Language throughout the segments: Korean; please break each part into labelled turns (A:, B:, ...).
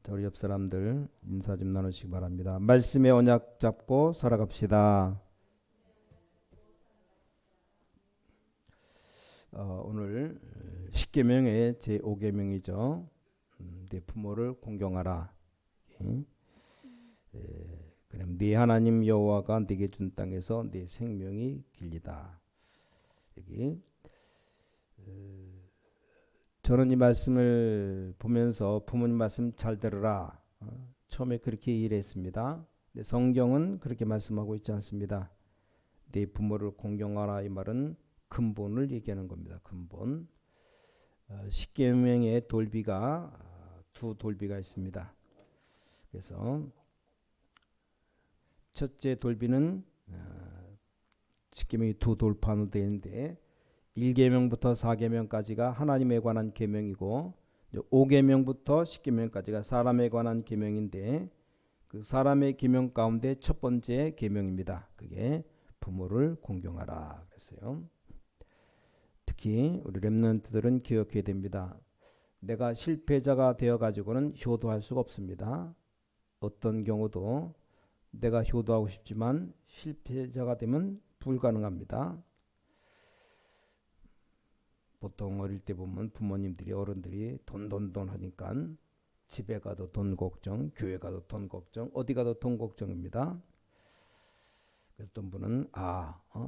A: 자, 우리 옆 사람들 인사 좀 나누시기 바랍니다. 말씀의 언약 잡고 살아갑시다. 오늘 십계명의 제5계명이죠. 네 부모를 공경하라. 예? 그럼 네 하나님 여호와가 네게 준 땅에서 네 생명이 길리다. 여기 저는 이 말씀을 보면서 부모님 말씀 잘 들으라. 처음에 그렇게 이해했습니다. 근데 성경은 그렇게 말씀하고 있지 않습니다. 네 부모를 공경하라 이 말은 근본을 얘기하는 겁니다. 근본. 십계명의 돌비가 두 돌비가 있습니다. 그래서 첫째 돌비는 십계명이 두 돌판으로 되어 있는데 1계명부터 4계명까지가 하나님에 관한 계명이고 5계명부터 10계명까지가 사람에 관한 계명인데 그 사람의 계명 가운데 첫 번째 계명입니다. 그게 부모를 공경하라 그랬어요. 특히 우리 렘넌트들은 기억해야 됩니다. 내가 실패자가 되어 가지고는 효도할 수가 없습니다. 어떤 경우도 내가 효도하고 싶지만 실패자가 되면 불가능합니다. 보통 어릴 때 보면 부모님들이 어른들이 돈 하니까 집에 가도 돈 걱정, 교회 가도 돈 걱정, 어디 가도 돈 걱정입니다. 그래서 어떤 분은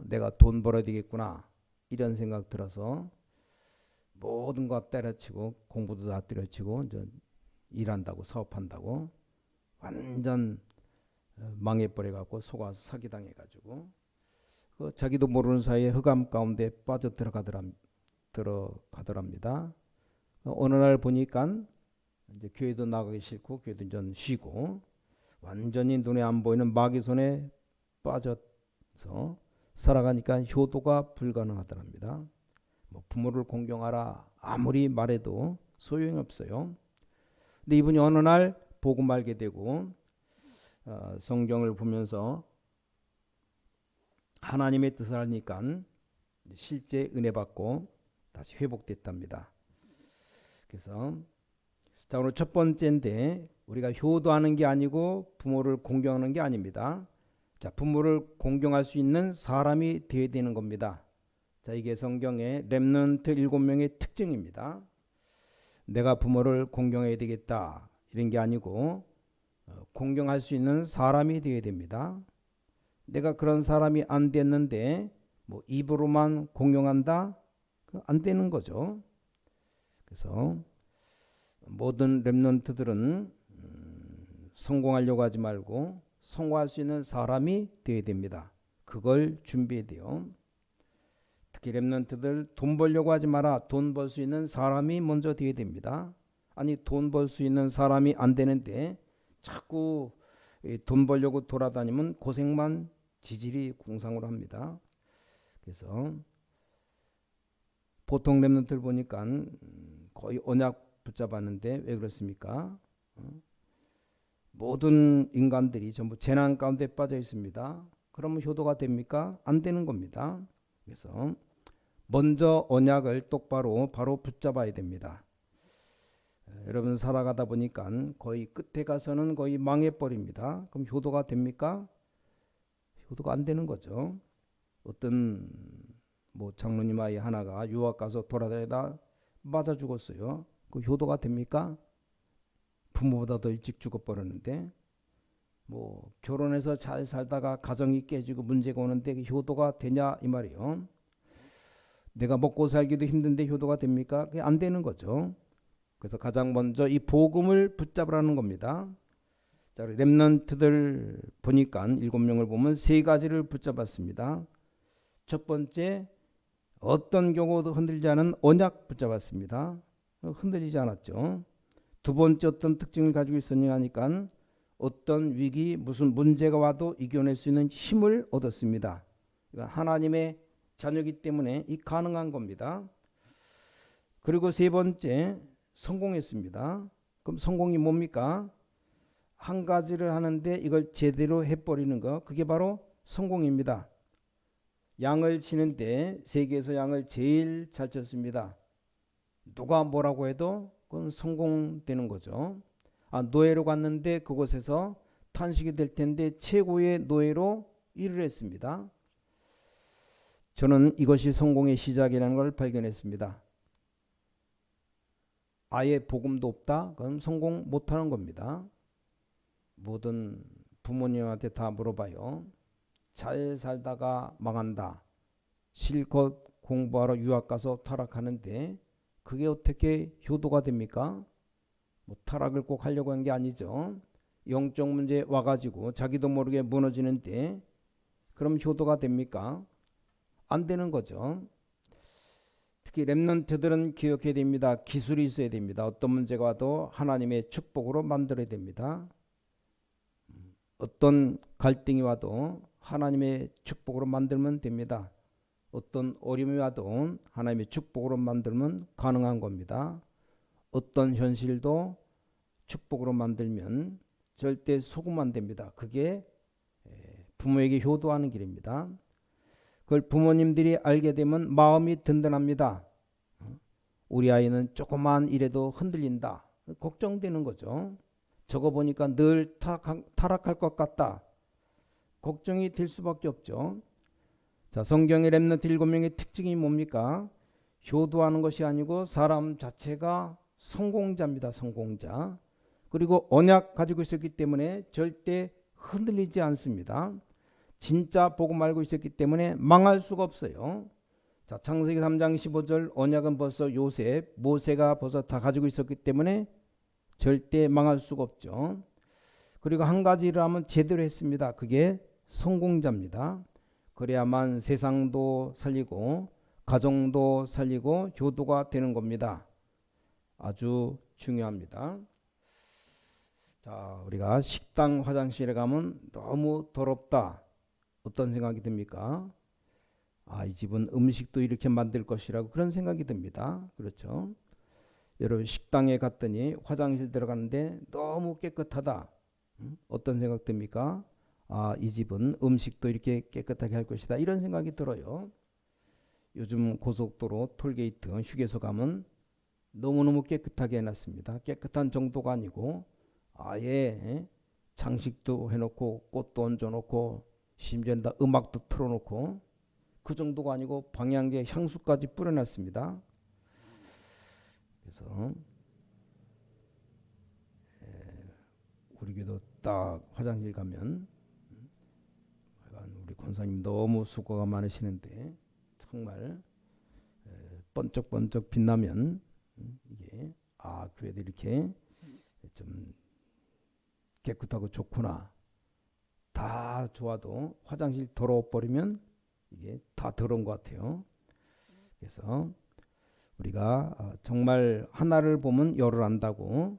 A: 내가 돈 벌어야 되겠구나 이런 생각 들어서 모든 거 때려치고 공부도 다 때려치고 이제 일한다고 사업한다고 완전 망해버려 갖고 속아서 사기당해가지고 자기도 모르는 사이에 흑암 가운데 빠져 들어가더랍니다. 어느 날 보니까 이제 교회도 나가기 싫고 교회도 좀 쉬고 완전히 눈에 안 보이는 마귀 손에 빠져서 살아가니까 효도가 불가능하더랍니다. 부모를 공경하라 아무리 말해도 소용이 없어요. 근데 이분이 어느 날 복음 알게 되고 성경을 보면서 하나님의 뜻을 하니까 실제 은혜 받고 다시 회복됐답니다. 그래서 자, 오늘 첫 번째인데 우리가 효도하는 게 아니고 부모를 공경하는 게 아닙니다. 자, 부모를 공경할 수 있는 사람이 되어야 되는 겁니다. 자, 이게 성경의 렘넌트 7명의 특징입니다. 내가 부모를 공경해야 되겠다 이런 게 아니고 공경할 수 있는 사람이 되어야 됩니다. 내가 그런 사람이 안 됐는데 입으로만 공경한다? 안 되는 거죠. 그래서 모든 렘넌트들은 성공하려고 하지 말고 성공할 수 있는 사람이 되어야 됩니다. 그걸 준비해야 돼요. 특히 렘넌트들 돈 벌려고 하지 마라. 돈 벌 수 있는 사람이 먼저 되어야 됩니다. 아니 돈 벌 수 있는 사람이 안 되는데 자꾸 돈 벌려고 돌아다니면 고생만 지질이 궁상으로 합니다. 그래서 보통 렘넌트를 보니까 거의 언약 붙잡았는데 왜 그렇습니까? 모든 인간들이 전부 재난 가운데 빠져 있습니다. 그러면 효도가 됩니까? 안 되는 겁니다. 그래서 먼저 언약을 똑바로 바로 붙잡아야 됩니다. 여러분 살아가다 보니까 거의 끝에 가서는 거의 망해버립니다. 그럼 효도가 됩니까? 효도가 안 되는 거죠. 어떤 장로님 아이 하나가 유학 가서 돌아다니다 맞아 죽었어요. 그 효도가 됩니까? 부모보다 더 일찍 죽어버렸는데 결혼해서 잘 살다가 가정이 깨지고 문제가 오는데 효도가 되냐 이 말이에요. 내가 먹고 살기도 힘든데 효도가 됩니까? 그게 안 되는 거죠. 그래서 가장 먼저 이 복음을 붙잡으라는 겁니다. 자, 렘넌트들 보니까 7명을 보면 3가지를 붙잡았습니다. 첫 번째, 어떤 경우도 흔들리지 않은 언약 붙잡았습니다. 흔들리지 않았죠. 두 번째 어떤 특징을 가지고 있었냐 하니까 어떤 위기 무슨 문제가 와도 이겨낼 수 있는 힘을 얻었습니다. 그러니까 하나님의 자녀이기 때문에 이 가능한 겁니다. 그리고 세 번째 성공했습니다. 그럼 성공이 뭡니까? 한 가지를 하는데 이걸 제대로 해버리는 거, 그게 바로 성공입니다. 양을 치는데 세계에서 양을 제일 잘 쳤습니다. 누가 뭐라고 해도 그건 성공되는 거죠. 노예로 갔는데 그곳에서 탄식이 될 텐데 최고의 노예로 일을 했습니다. 저는 이것이 성공의 시작이라는 걸 발견했습니다. 아예 복음도 없다? 그럼 성공 못하는 겁니다. 모든 부모님한테 다 물어봐요. 잘 살다가 망한다. 실컷 공부하러 유학 가서 타락하는데 그게 어떻게 효도가 됩니까? 뭐 타락을 꼭 하려고 한 게 아니죠. 영적 문제 와가지고 자기도 모르게 무너지는데 그럼 효도가 됩니까? 안 되는 거죠. 특히 렘넌트들은 기억해야 됩니다. 기술이 있어야 됩니다. 어떤 문제가 와도 하나님의 축복으로 만들어야 됩니다. 어떤 갈등이 와도 하나님의 축복으로 만들면 됩니다. 어떤 어려움이 와도 하나님의 축복으로 만들면 가능한 겁니다. 어떤 현실도 축복으로 만들면 절대 속으면 안 됩니다. 그게 부모에게 효도하는 길입니다. 그걸 부모님들이 알게 되면 마음이 든든합니다. 우리 아이는 조그만 일에도 흔들린다. 걱정되는 거죠. 저거 보니까 늘 타락할 것 같다. 걱정이 될 수밖에 없죠. 자, 성경의 렘넌트 7명의 특징이 뭡니까? 효도하는 것이 아니고 사람 자체가 성공자입니다. 성공자. 그리고 언약 가지고 있었기 때문에 절대 흔들리지 않습니다. 진짜 복음 알고 있었기 때문에 망할 수가 없어요. 자, 창세기 3장 15절 언약은 벌써 요셉, 모세가 벌써 다 가지고 있었기 때문에 절대 망할 수가 없죠. 그리고 한 가지 일을 하면 제대로 했습니다. 그게 성공자입니다. 그래야만 세상도 살리고 가정도 살리고 효도가 되는 겁니다. 아주 중요합니다. 자, 우리가 식당 화장실에 가면 너무 더럽다. 어떤 생각이 듭니까? 이 집은 음식도 이렇게 만들 것이라고 그런 생각이 듭니다. 그렇죠? 여러분 식당에 갔더니 화장실 들어가는데 너무 깨끗하다. 어떤 생각 듭니까? 이 집은 음식도 이렇게 깨끗하게 할 것이다. 이런 생각이 들어요. 요즘 고속도로 톨게이트 휴게소 가면 너무너무 깨끗하게 해놨습니다. 깨끗한 정도가 아니고 아예 장식도 해놓고 꽃도 얹어놓고 심지어 음악도 틀어놓고 그 정도가 아니고 방향제 향수까지 뿌려놨습니다. 그래서 우리 교도 딱 화장실 가면 우리 권사님 너무 수고가 많으시는데 정말 번쩍번쩍 빛나면 이게 교회도 이렇게 좀 깨끗하고 좋구나. 다 좋아도 화장실 더러워버리면 이게 다 더러운 것 같아요. 그래서 우리가 정말 하나를 보면 열을 안다고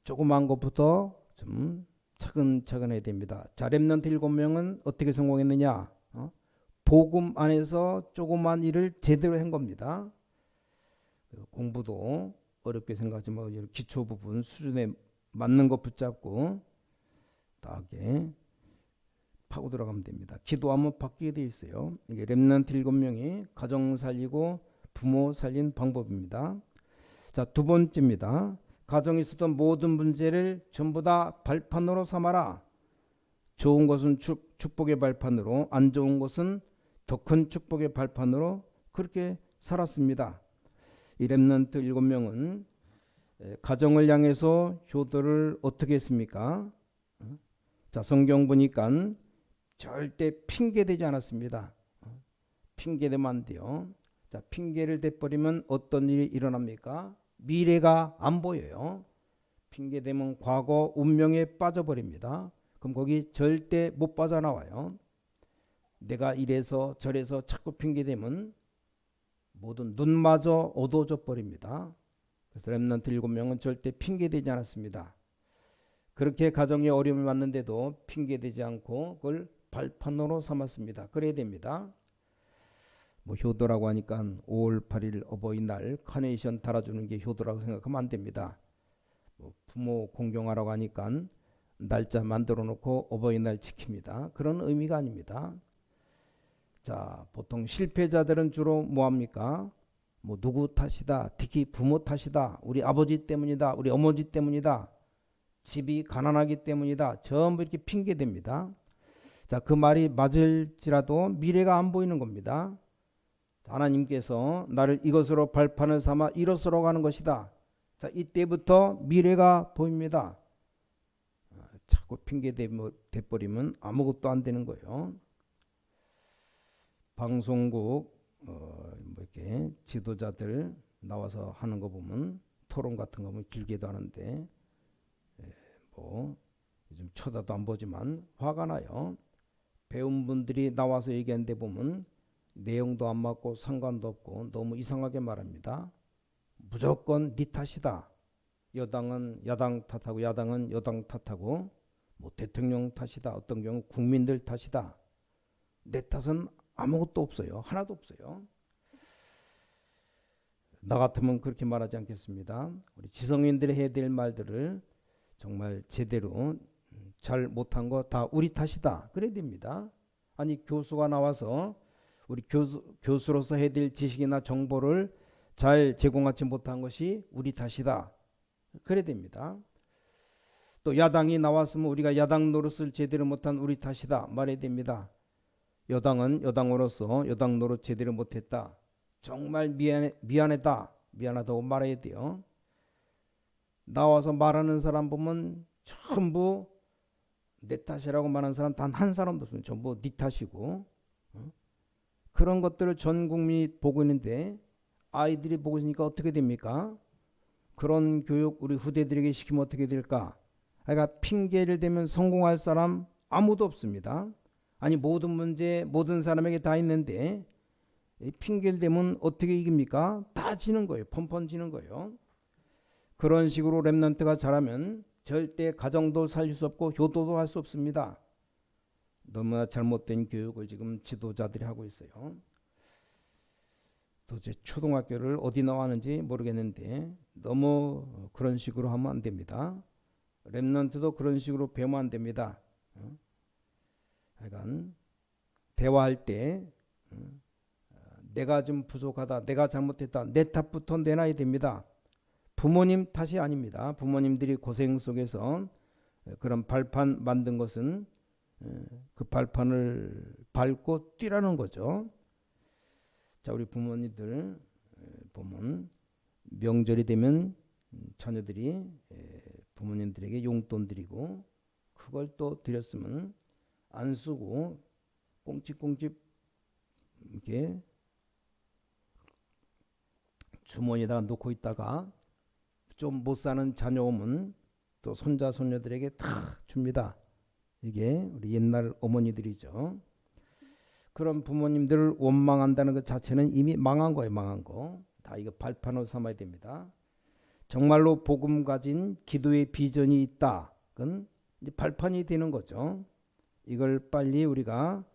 A: 조그만 것부터 좀 차근차근 해야 됩니다. 자, 렘넌트 7명은 어떻게 성공했느냐? 복음 안에서 조그만 일을 제대로 한 겁니다. 공부도 어렵게 생각하지 말고 기초 부분 수준에 맞는 것 붙잡고 다하게 파고 들어가면 됩니다. 기도하면 바뀌게 돼 있어요. 이게 렘넌트 7명이 가정 살리고 부모 살린 방법입니다. 자, 두 번째입니다. 가정에 있었던 모든 문제를 전부 다 발판으로 삼아라. 좋은 것은 축복의 발판으로, 안 좋은 것은 더 큰 축복의 발판으로 그렇게 살았습니다. 이 렘넌트 7명은 가정을 향해서 효도를 어떻게 했습니까? 자, 성경 보니까 절대 핑계대지 않았습니다. 핑계대면 안 돼요. 자, 핑계를 대버리면 어떤 일이 일어납니까? 미래가 안 보여요. 핑계대면 과거 운명에 빠져버립니다. 그럼 거기 절대 못 빠져나와요. 내가 이래서 저래서 자꾸 핑계대면 모든 눈마저 어두워져 버립니다. 그래서 렘넌트 7명은 절대 핑계대지 않았습니다. 그렇게 가정에 어려움이 왔는데도 핑계대지 않고 그걸 발판으로 삼았습니다. 그래야 됩니다. 효도라고 하니까 5월 8일 어버이날 카네이션 달아주는 게 효도라고 생각하면 안 됩니다. 부모 공경하라고 하니까 날짜 만들어 놓고 어버이날 지킵니다. 그런 의미가 아닙니다. 자, 보통 실패자들은 주로 뭐합니까? 뭐 누구 탓이다, 특히 부모 탓이다, 우리 아버지 때문이다, 우리 어머니 때문이다, 집이 가난하기 때문이다, 전부 이렇게 핑계댑니다. 자, 그 말이 맞을지라도 미래가 안 보이는 겁니다. 하나님께서 나를 이것으로 발판을 삼아 이것으로 가는 것이다. 자, 이때부터 미래가 보입니다. 자꾸 핑계 대버리면 아무것도 안 되는 거예요. 방송국 뭐 이렇게 지도자들 나와서 하는 거 보면 토론 같은 거 보면 길게도 하는데 뭐 요즘 쳐다도 안 보지만 화가 나요. 배운 분들이 나와서 얘기하는데 보면 내용도 안 맞고 상관도 없고 너무 이상하게 말합니다. 무조건 네 탓이다. 여당은 야당 탓하고 야당은 여당 탓하고 뭐 대통령 탓이다. 어떤 경우 국민들 탓이다. 내 탓은 아무것도 없어요. 하나도 없어요. 나 같으면 그렇게 말하지 않겠습니다. 우리 지성인들이 해야 될 말들을 정말 제대로 잘 못한 거 다 우리 탓이다. 그래야 됩니다. 아니 교수가 나와서 우리 교수로서 해야 될 지식이나 정보를 잘 제공하지 못한 것이 우리 탓이다. 그래야 됩니다. 또 야당이 나왔으면 우리가 야당 노릇을 제대로 못한 우리 탓이다. 말해야 됩니다. 여당은 여당으로서 여당 노릇 제대로 못했다. 정말 미안하다. 미안하다고 말해야 돼요. 나와서 말하는 사람 보면 전부 내 탓이라고 말하는 사람 단 한 사람도 없어요. 전부 네 탓이고. 그런 것들을 전 국민이 보고 있는데 아이들이 보고 있으니까 어떻게 됩니까? 그런 교육 우리 후대들에게 시키면 어떻게 될까? 그러니까 핑계를 대면 성공할 사람 아무도 없습니다. 아니 모든 문제 모든 사람에게 다 있는데 핑계를 대면 어떻게 이깁니까? 다 지는 거예요. 펀펀 지는 거예요. 그런 식으로 렘넌트가 자라면 절대 가정도 살릴 수 없고 효도도 할 수 없습니다. 너무나 잘못된 교육을 지금 지도자들이 하고 있어요. 도대체 초등학교를 어디 나왔는지 모르겠는데 너무 그런 식으로 하면 안 됩니다. 렘넌트도 그런 식으로 배우면 안 됩니다. 하여간 대화할 때 내가 좀 부족하다, 내가 잘못했다, 내 탓부터 내놔야 됩니다. 부모님 탓이 아닙니다. 부모님들이 고생 속에서 그런 발판 만든 것은 그 발판을 밟고 뛰라는 거죠. 자, 우리 부모님들 보면 명절이 되면 자녀들이 부모님들에게 용돈 드리고 그걸 또 드렸으면 안 쓰고 꽁집꽁집 이렇게 주머니에다 놓고 있다가 좀 못 사는 자녀 오면 또 손자 손녀들에게 다 줍니다. 이게 우리 옛날 어머니들이죠. 그런 부모님들을 원망한다는 것 자체는 이미 망한 거예요. 망한 거. 다 이거 발판으로 삼아야 됩니다. 정말로 복음 가진 기도의 비전이 있다. 그건 이제 발판이 되는 거죠. 이걸 빨리 우리가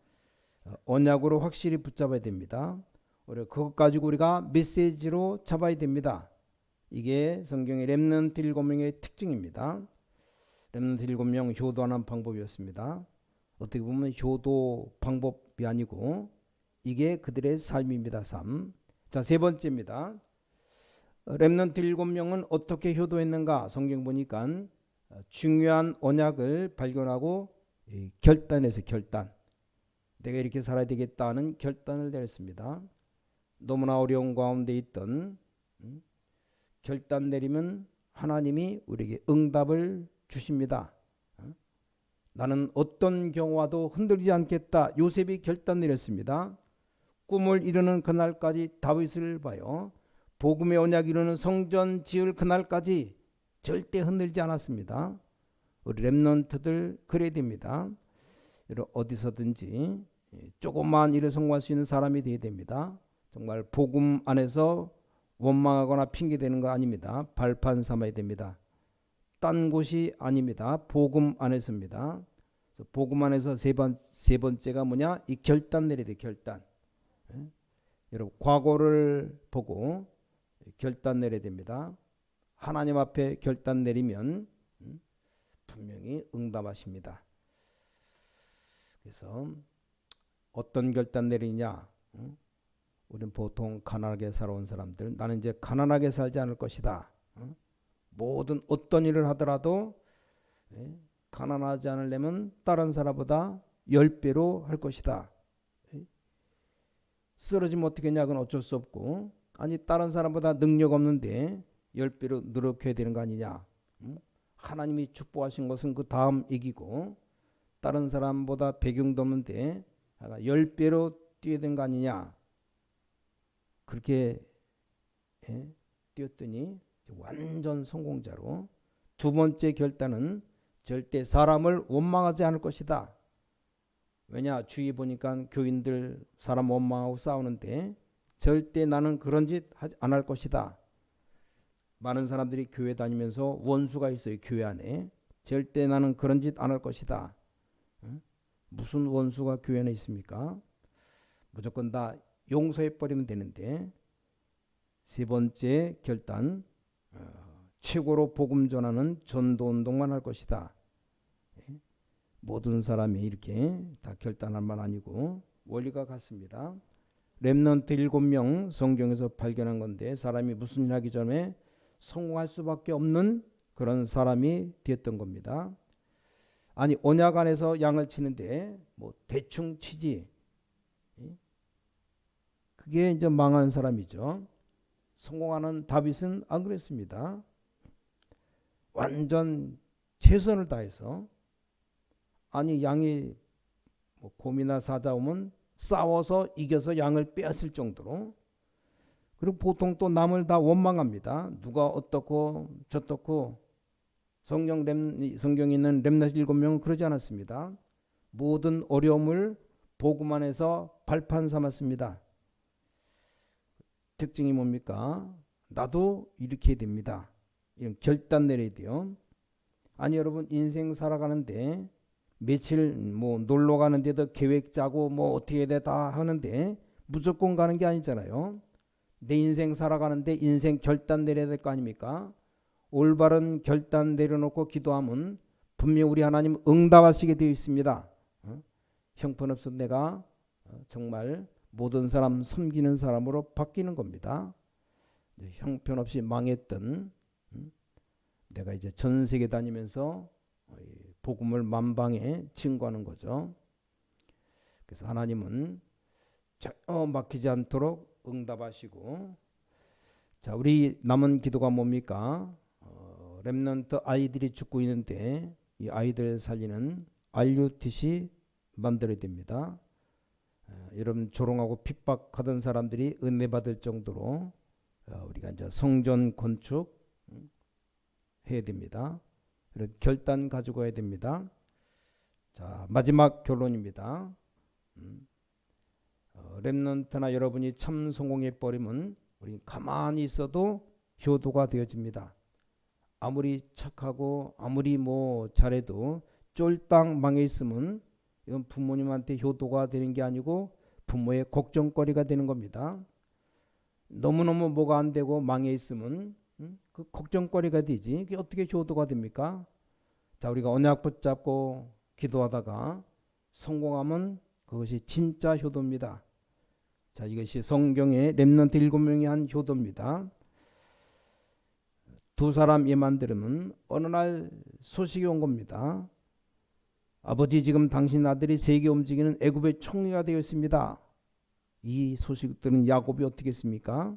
A: 언약으로 확실히 붙잡아야 됩니다. 그것 가지고 우리가 메시지로 잡아야 됩니다. 이게 성경의 렘넌트 7명의 특징입니다. 렘넌트 7명 효도하는 방법이었습니다. 어떻게 보면 효도 방법이 아니고 이게 그들의 삶입니다. 삶. 자, 세 번째입니다. 렘넌트 7명은 어떻게 효도했는가? 성경 보니까 중요한 언약을 발견하고 결단해서 결단. 내가 이렇게 살아야 되겠다는 결단을 내렸습니다. 너무나 어려운 가운데 있던 결단 내리면 하나님이 우리에게 응답을 주십니다. 나는 어떤 경우와도 흔들리지 않겠다. 요셉이 결단 내렸습니다. 꿈을 이루는 그날까지 다윗을 봐요. 복음의 언약 이루는 성전 지을 그날까지 절대 흔들지 않았습니다. 우리 렘넌트들 그래야 됩니다. 어디서든지 조그만 일을 성공할 수 있는 사람이 되어야 됩니다. 정말 복음 안에서 원망하거나 핑계대는 거 아닙니다. 발판 삼아야 됩니다. 딴 곳이 아닙니다. 복음 안에서입니다. 복음 안에서 세 번째가 뭐냐? 이 결단 내려야 돼. 결단. 여러분 과거를 보고 결단 내려야 됩니다. 하나님 앞에 결단 내리면 분명히 응답하십니다. 그래서 어떤 결단 내리냐? 우리는 보통 가난하게 살아온 사람들, 나는 이제 가난하게 살지 않을 것이다. 모든 어떤 일을 하더라도 가난하지 않으려면 다른 사람보다 10배로 할 것이다. 쓰러지면 어떻게 했냐, 그건 어쩔 수 없고, 아니 다른 사람보다 능력 없는데 10배로 노력해야 되는 거 아니냐. 하나님이 축복하신 것은 그 다음 얘기고, 다른 사람보다 배경도 없는데 10배로 뛰어야 되는 거 아니냐. 그렇게 뛰었더니 완전 성공자로. 두 번째 결단은 절대 사람을 원망하지 않을 것이다. 왜냐, 주위에 보니까 교인들 사람 원망하고 싸우는데 절대 나는 그런 짓 안 할 것이다. 많은 사람들이 교회 다니면서 원수가 있어요. 교회 안에. 절대 나는 그런 짓 안 할 것이다. 무슨 원수가 교회 안에 있습니까? 무조건 다 용서해버리면 되는데. 세 번째 결단, 최고로 복음 전하는 전도운동만 할 것이다. 모든 사람이 이렇게 다 결단할 만 아니고 원리가 같습니다. 렘넌트 7명 성경에서 발견한 건데, 사람이 무슨 일 하기 전에 성공할 수밖에 없는 그런 사람이 되었던 겁니다. 아니 언약 안에서 양을 치는데 뭐 대충 치지, 그게 이제 망한 사람이죠. 성공하는 다윗은 안 그랬습니다. 완전 최선을 다해서, 아니 양이 뭐 곰이나 사자 오면 싸워서 이겨서 양을 빼앗을 정도로. 그리고 보통 또 남을 다 원망합니다. 누가 어떻고 저떻고. 성경에 있는 렘넌트 7명은 그러지 않았습니다. 모든 어려움을 복음 안에서 발판 삼았습니다. 특징이 뭡니까? 나도 이렇게 됩니다. 이런 결단 내려야 돼요. 아니 여러분, 인생 살아가는데 며칠 뭐 놀러 가는데도 계획 짜고 뭐 어떻게 해야 돼 다 하는데 무조건 가는 게 아니잖아요. 내 인생 살아가는데 인생 결단 내려야 될 거 아닙니까? 올바른 결단 내려놓고 기도하면 분명 우리 하나님 응답하시게 되어 있습니다. 형편없어 내가 정말 모든 사람 섬기는 사람으로 바뀌는 겁니다. 형편없이 망했던 내가 이제 전 세계 다니면서 복음을 만방에 증거하는 거죠. 그래서 하나님은 막히지 않도록 응답하시고. 자, 우리 남은 기도가 뭡니까? 렘넌트 아이들이 죽고 있는데 이 아이들 살리는 RUTC 만들어야 됩니다. 여러분, 조롱하고 핍박하던 사람들이 은혜 받을 정도로 우리가 이제 성전 건축 해야 됩니다. 이런 결단 가지고 가야 됩니다. 자, 마지막 결론입니다. 렘넌트나 여러분이 참 성공해 버리면 우리 가만히 있어도 효도가 되어집니다. 아무리 착하고 아무리 뭐 잘해도 쫄딱 망해 있으면 이건 부모님한테 효도가 되는 게 아니고 부모의 걱정거리가 되는 겁니다. 너무너무 뭐가 안 되고 망해 있으면 그 걱정거리가 되지. 그게 어떻게 효도가 됩니까? 자, 우리가 언약 붙잡고 기도하다가 성공하면 그것이 진짜 효도입니다. 자, 이것이 성경의 렘넌트 7명이 한 효도입니다. 두 사람 예만 들으면 어느 날 소식이 온 겁니다. 아버지, 지금 당신 아들이 세계 움직이는 애굽의 총리가 되었습니다. 이 소식 들은 야곱이 어떻게 했습니까?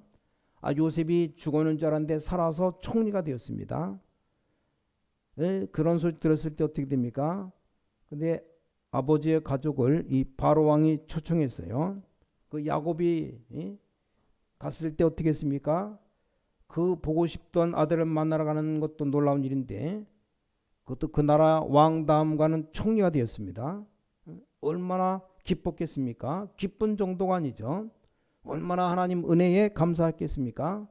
A: 요셉이 죽어있는 줄 알았는데 살아서 총리가 되었습니다. 그런 소식 들었을 때 어떻게 됩니까? 근데 아버지의 가족을 이 바로 왕이 초청했어요. 그 야곱이 갔을 때 어떻게 했습니까? 그 보고 싶던 아들을 만나러 가는 것도 놀라운 일인데 그것도 그 나라 왕 다음 가는 총리가 되었습니다. 얼마나 기뻤겠습니까? 기쁜 정도가 아니죠. 얼마나 하나님 은혜에 감사했겠습니까?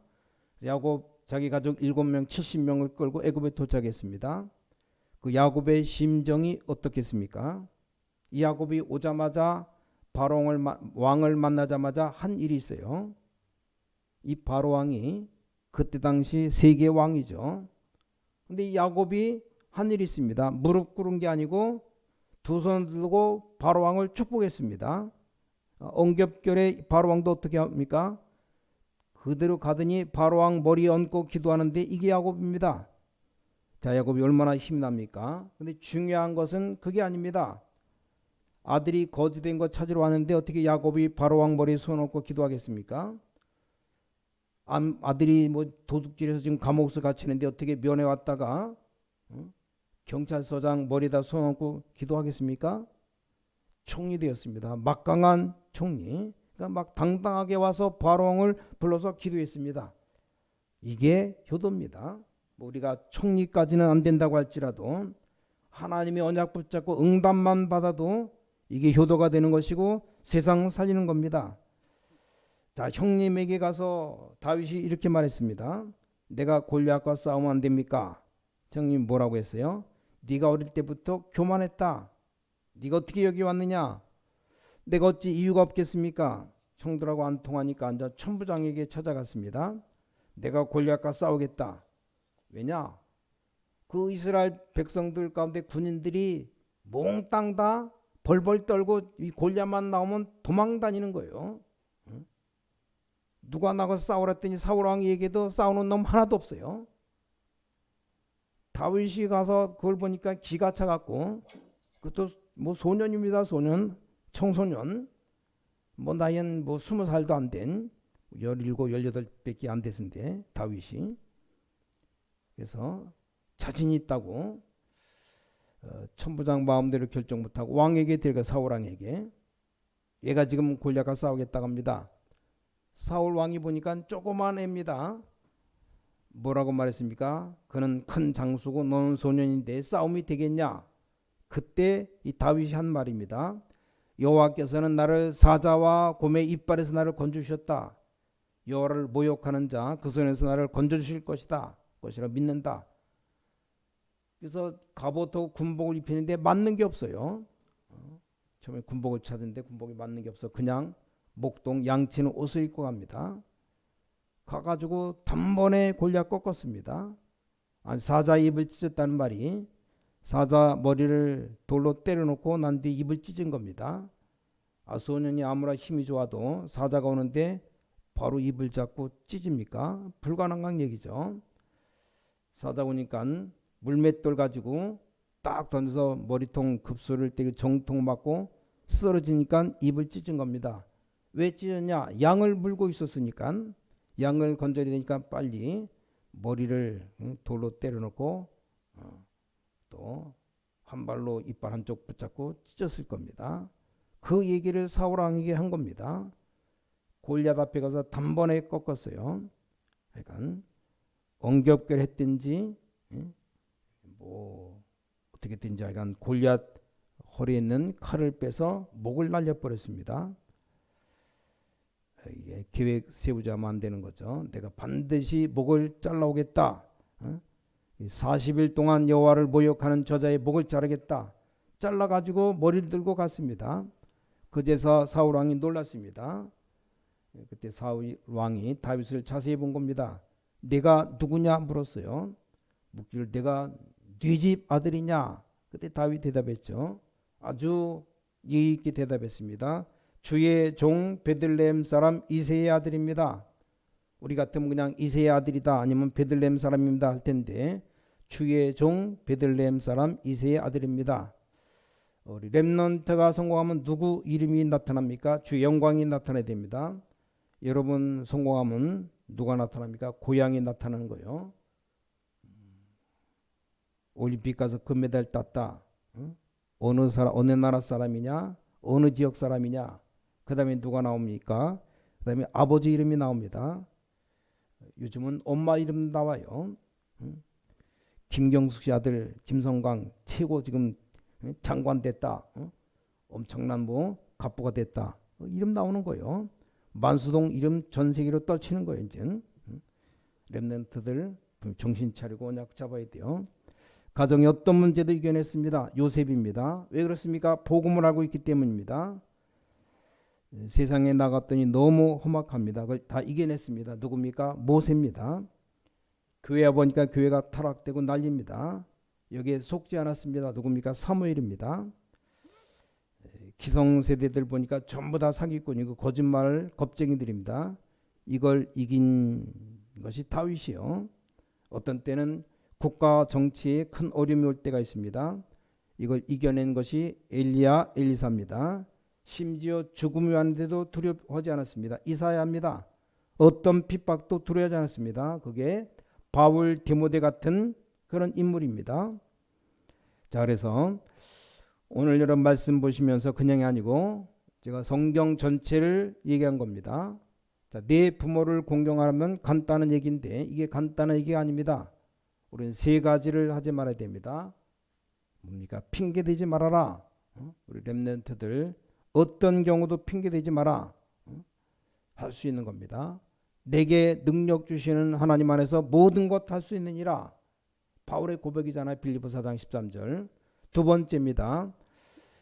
A: 야곱 자기 가족 7명 70명을 끌고 애굽에 도착했습니다. 그 야곱의 심정이 어떻겠습니까? 이 야곱이 오자마자 바로 왕을 만나자마자 한 일이 있어요. 이 바로 왕이 그때 당시 세계 왕이죠. 근데 이 야곱이 한 일이 있습니다. 무릎 꿇은 게 아니고 두 손 들고 바로 왕을 축복했습니다. 엉겹결에 바로왕도 어떻게 합니까? 그대로 가더니 바로왕 머리에 얹고 기도하는데 이게 야곱입니다. 자, 야곱이 얼마나 힘납니까? 근데 중요한 것은 그게 아닙니다. 아들이 거지된 거 찾으러 왔는데 어떻게 야곱이 바로왕 머리에 손 얹고 기도하겠습니까? 아들이 뭐 도둑질해서 지금 감옥에서 갇히는데 어떻게 면회 왔다가 경찰서장 머리에다 손 얹고 기도하겠습니까? 총리 되었습니다. 막강한 총리. 그러니까 막 당당하게 와서 바로왕을 불러서 기도했습니다. 이게 효도입니다. 뭐 우리가 총리까지는 안 된다고 할지라도 하나님의 언약 붙잡고 응답만 받아도 이게 효도가 되는 것이고 세상 살리는 겁니다. 자, 형님에게 가서 다윗이 이렇게 말했습니다. 내가 골리앗과 싸우면 안 됩니까? 형님 뭐라고 했어요? 네가 어릴 때부터 교만했다. 네가 어떻게 여기 왔느냐? 내가 어찌 이유가 없겠습니까? 형들하고 안 통하니까 앉아 천부장에게 찾아갔습니다. 내가 골리앗과 싸우겠다. 왜냐? 그 이스라엘 백성들 가운데 군인들이 몽땅 다 벌벌 떨고 이 골리앗만 나오면 도망 다니는 거예요. 누가 나가서 싸우랬더니 사울 왕이 얘기해도 싸우는 놈 하나도 없어요. 다윗이 가서 그걸 보니까 기가 차갖고, 그것도 뭐 소년입니다. 소년, 청소년, 뭐 나이는 뭐 20살도 안 된 17, 18밖에 안 됐는데 다윗이. 그래서 자신이 있다고 천부장 마음대로 결정 못하고 왕에게 데려가, 사울 왕에게. 얘가 지금 골리앗과 싸우겠다고 합니다. 사울 왕이 보니까 조그만 애입니다. 뭐라고 말했습니까? 그는 큰 장수고 너는 소년인데 싸움이 되겠냐? 그때 이 다윗이 한 말입니다. 여호와께서는 나를 사자와 곰의 이빨에서 나를 건져주셨다. 여호와를 모욕하는 자 그 손에서 나를 건져주실 것이라 믿는다. 그래서 갑옷하고 군복을 입히는데 맞는 게 없어요. 처음에 군복을 찾는데 군복이 맞는 게 없어. 그냥 목동 양치는 옷을 입고 갑니다. 가가지고 단번에 골리앗 꺾었습니다. 사자 입을 찢었다는 말이 사자 머리를 돌로 때려놓고 난 뒤 입을 찢은 겁니다. 소년이 아무리 힘이 좋아도 사자가 오는데 바로 입을 잡고 찢습니까? 불가능한 얘기죠. 사자 오니까 물맷돌 가지고 딱 던져서 머리통 급소를 떼고 정통 맞고 쓰러지니까 입을 찢은 겁니다. 왜 찢었냐? 양을 물고 있었으니까. 양을 건져야 되니까 빨리 머리를 돌로 때려놓고 또 한 발로 이빨 한쪽 붙잡고 찢었을 겁니다. 그 얘기를 사울 왕에게 한 겁니다. 골리앗 앞에 가서 단번에 꺾었어요. 그러니까 엉겹결 했든지 뭐 어떻게 됐든지 하여간 골리앗 허리에 있는 칼을 빼서 목을 날려버렸습니다. 이게 계획 세우자면 안 되는 거죠. 내가 반드시 목을 잘라오겠다. 40일 동안 여호와를 모욕하는 저자의 목을 자르겠다. 잘라가지고 머리를 들고 갔습니다. 그제서 사울 왕이 놀랐습니다. 그때 사울 왕이 다윗을 자세히 본 겁니다. 내가 누구냐 물었어요. 묻기를 내가 네 집 아들이냐? 그때 다윗 대답했죠. 아주 예의 있게 대답했습니다. 주의 종 베들레헴 사람 이새의 아들입니다. 우리 같으면 그냥 이새의 아들이다 아니면 베들레헴 사람입니다 할 텐데 주의 종 베들레헴 사람 이새의 아들입니다. 우리 렘넌트가 성공하면 누구 이름이 나타납니까? 주의 영광이 나타나야 됩니다. 여러분 성공하면 누가 나타납니까? 고향이 나타나는 거예요. 올림픽 가서 금메달 땄다. 어느 나라 사람이냐? 어느 지역 사람이냐? 그 다음에 누가 나옵니까? 그 다음에 아버지 이름이 나옵니다. 요즘은 엄마 이름 나와요. 김경숙 씨 아들 김성광 최고 지금 장관 됐다. 엄청난 뭐 갑부가 됐다. 이름 나오는 거예요. 만수동 이름 전 세계로 떨치는 거예요. 이제 렘넌트들 정신 차리고 언약 잡아야 돼요. 가정의 어떤 문제도 이겨냈습니다. 요셉입니다. 왜 그렇습니까? 복음을 알고 있기 때문입니다. 세상에 나갔더니 너무 험악합니다. 그걸 다 이겨냈습니다. 누굽니까? 모세입니다. 교회 와보니까 교회가 타락되고 난립니다. 여기에 속지 않았습니다. 누굽니까? 사무엘입니다. 기성세대들 보니까 전부 다 사기꾼이고 거짓말 겁쟁이들입니다. 이걸 이긴 것이 다윗이요. 어떤 때는 국가 정치에 큰 어려움이 올 때가 있습니다. 이걸 이겨낸 것이 엘리야, 엘리사입니다. 심지어 죽음이 왔는데도 두려워하지 않았습니다. 이사야입니다. 어떤 핍박도 두려워하지 않았습니다. 그게 바울, 디모데 같은 그런 인물입니다. 자, 그래서 오늘 여러분 말씀 보시면서 그냥이 아니고 제가 성경 전체를 얘기한 겁니다. 자, 내 부모를 공경하면 간단한 얘기인데 이게 간단한 얘기가 아닙니다. 우리는 세 가지를 하지 말아야 됩니다. 뭡니까? 핑계대지 말아라. 우리 렘넌트들 어떤 경우도 핑계대지 마라. 할 수 있는 겁니다. 내게 능력 주시는 하나님 안에서 모든 것 할 수 있느니라. 바울의 고백이잖아요. 빌립보서 4장 13절. 두 번째입니다.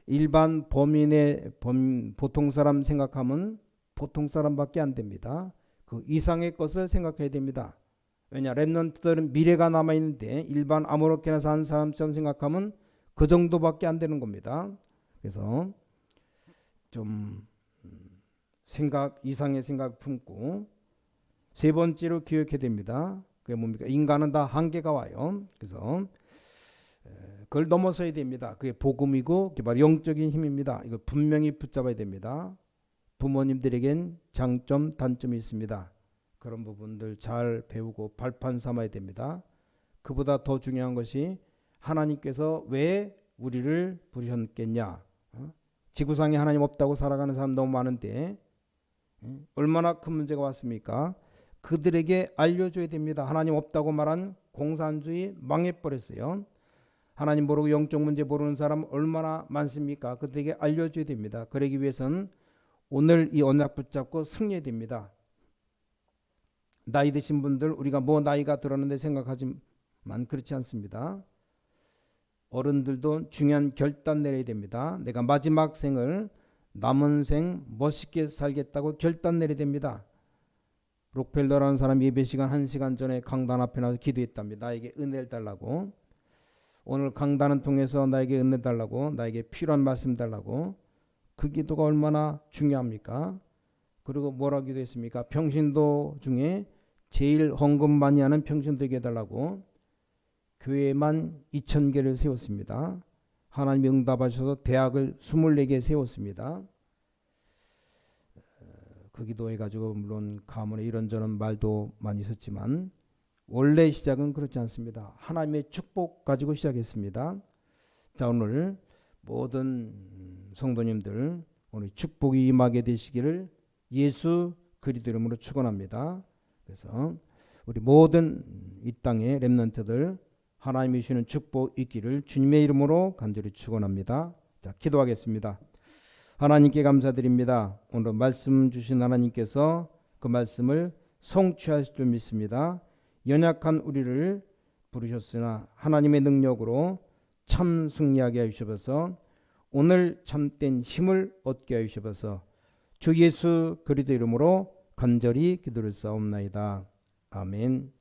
A: 일반 범인의 보통 사람 생각하면 보통 사람밖에 안 됩니다. 그 이상의 것을 생각해야 됩니다. 왜냐, 렘넌트들은 미래가 남아있는데 일반 아무렇게나 사는 사람처럼 생각하면 그 정도밖에 안 되는 겁니다. 그래서 좀 생각 이상의 생각 품고 세 번째로 기억해야 됩니다. 그게 뭡니까? 인간은 다 한계가 와요. 그래서 그걸 넘어서야 됩니다. 그게 복음이고 그게 바로 영적인 힘입니다. 이거 분명히 붙잡아야 됩니다. 부모님들에겐 장점, 단점이 있습니다. 그런 부분들 잘 배우고 발판 삼아야 됩니다. 그보다 더 중요한 것이 하나님께서 왜 우리를 부르셨겠냐. 지구상에 하나님 없다고 살아가는 사람 너무 많은데 얼마나 큰 문제가 왔습니까? 그들에게 알려줘야 됩니다. 하나님 없다고 말한 공산주의 망해버렸어요. 하나님 모르고 영적 문제 모르는 사람 얼마나 많습니까? 그들에게 알려줘야 됩니다. 그러기 위해서는 오늘 이 언약 붙잡고 승리해야 됩니다. 나이 드신 분들 우리가 뭐 나이가 들었는데 생각하지만 그렇지 않습니다. 어른들도 중요한 결단 내려야 됩니다. 내가 마지막 생을 남은 생 멋있게 살겠다고 결단 내려야 됩니다. 록펠러라는 사람이 예배 시간 1시간 전에 강단 앞에 나와서 기도했답니다. 나에게 은혜를 달라고. 오늘 강단을 통해서 나에게 은혜 달라고, 나에게 필요한 말씀 달라고. 그 기도가 얼마나 중요합니까? 그리고 뭐라 기도했습니까? 평신도 중에 제일 헌금 많이 하는 평신도에게 해달라고 교회만 2000개를 세웠습니다. 하나님이 응답하셔서 대학을 24개 세웠습니다. 그 기도해가지고 물론 가문에 이런저런 말도 많이 있었지만 원래 시작은 그렇지 않습니다. 하나님의 축복 가지고 시작했습니다. 자, 오늘 모든 성도님들 오늘 축복이 임하게 되시기를 예수 그리스도 이름으로 축원합니다. 그래서 우리 모든 이 땅의 렘넌트들 하나님이 주시는 축복 있기를 주님의 이름으로 간절히 축원합니다. 자, 기도하겠습니다. 하나님께 감사드립니다. 오늘 말씀 주신 하나님께서 그 말씀을 성취하실 줄 믿습니다. 연약한 우리를 부르셨으나 하나님의 능력으로 참 승리하게 하시옵소서. 오늘 참된 힘을 얻게 하시옵소서. 주 예수 그리스도 이름으로 간절히 기도를 싸움나이다. 아멘.